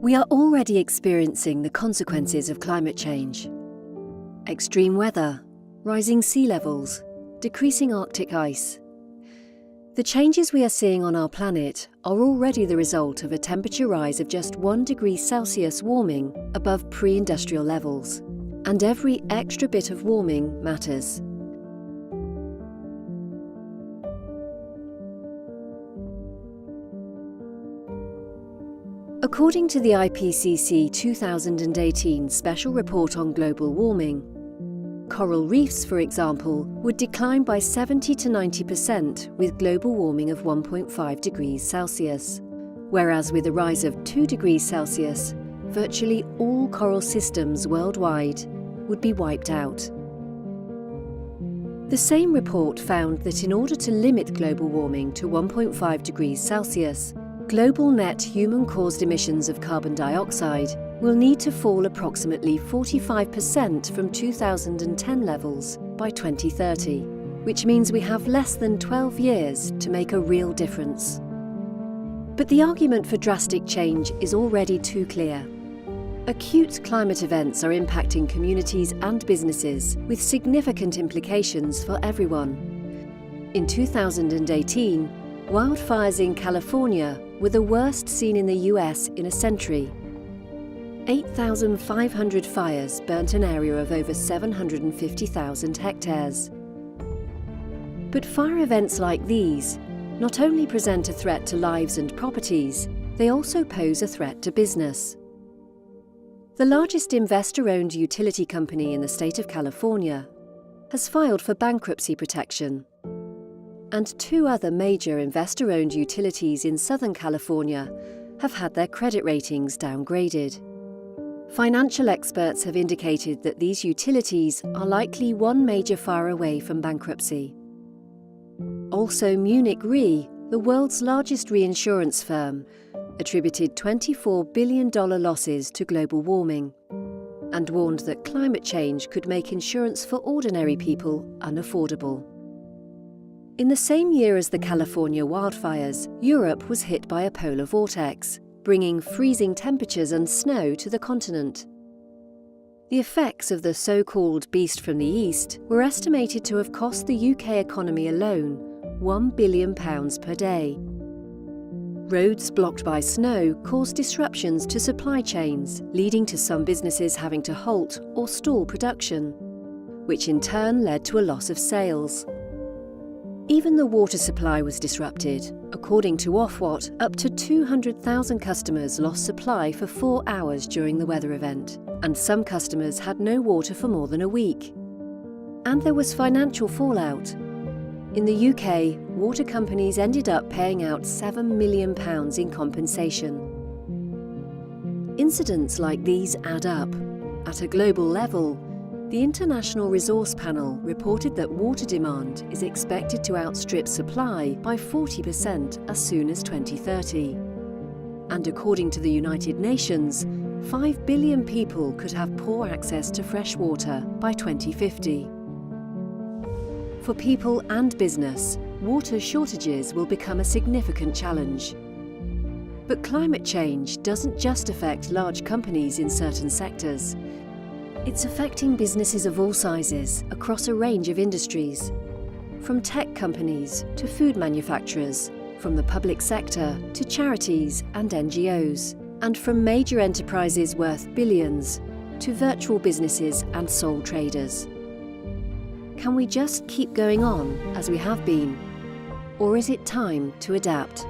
We are already experiencing the consequences of climate change. Extreme weather, rising sea levels, decreasing Arctic ice. The changes we are seeing on our planet are already the result of a temperature rise of just 1 degree Celsius warming above pre-industrial levels. And every extra bit of warming matters. According to the IPCC 2018 Special Report on Global Warming, coral reefs, for example, would decline by 70 to 90% with global warming of 1.5 degrees Celsius, whereas with a rise of 2 degrees Celsius, virtually all coral systems worldwide would be wiped out. The same report found that in order to limit global warming to 1.5 degrees Celsius, global net human-caused emissions of carbon dioxide will need to fall approximately 45% from 2010 levels by 2030, which means we have less than 12 years to make a real difference. But the argument for drastic change is already too clear. Acute climate events are impacting communities and businesses with significant implications for everyone. In 2018, wildfires in California were the worst seen in the US in a century. 8,500 fires burnt an area of over 750,000 hectares. But fire events like these not only present a threat to lives and properties, they also pose a threat to business. The largest investor-owned utility company in the state of California has filed for bankruptcy protection, and 2 other major investor-owned utilities in Southern California have had their credit ratings downgraded. Financial experts have indicated that these utilities are likely one major fire away from bankruptcy. Also, Munich Re, the world's largest reinsurance firm, attributed $24 billion losses to global warming and warned that climate change could make insurance for ordinary people unaffordable. In the same year as the California wildfires, Europe was hit by a polar vortex, bringing freezing temperatures and snow to the continent. The effects of the so-called beast from the east were estimated to have cost the UK economy alone £1 billion per day. Roads blocked by snow caused disruptions to supply chains, leading to some businesses having to halt or stall production, which in turn led to a loss of sales. Even the water supply was disrupted. According to Ofwat, up to 200,000 customers lost supply for 4 hours during the weather event, and some customers had no water for more than a week. And there was financial fallout. In the UK, water companies ended up paying out £7 million in compensation. Incidents like these add up. At a global level, the International Resource Panel reported that water demand is expected to outstrip supply by 40% as soon as 2030. And according to the United Nations, 5 billion people could have poor access to fresh water by 2050. For people and business, water shortages will become a significant challenge. But climate change doesn't just affect large companies in certain sectors. It's affecting businesses of all sizes across a range of industries, from tech companies to food manufacturers, from the public sector to charities and NGOs, and from major enterprises worth billions to virtual businesses and sole traders. Can we just keep going on as we have been, or is it time to adapt?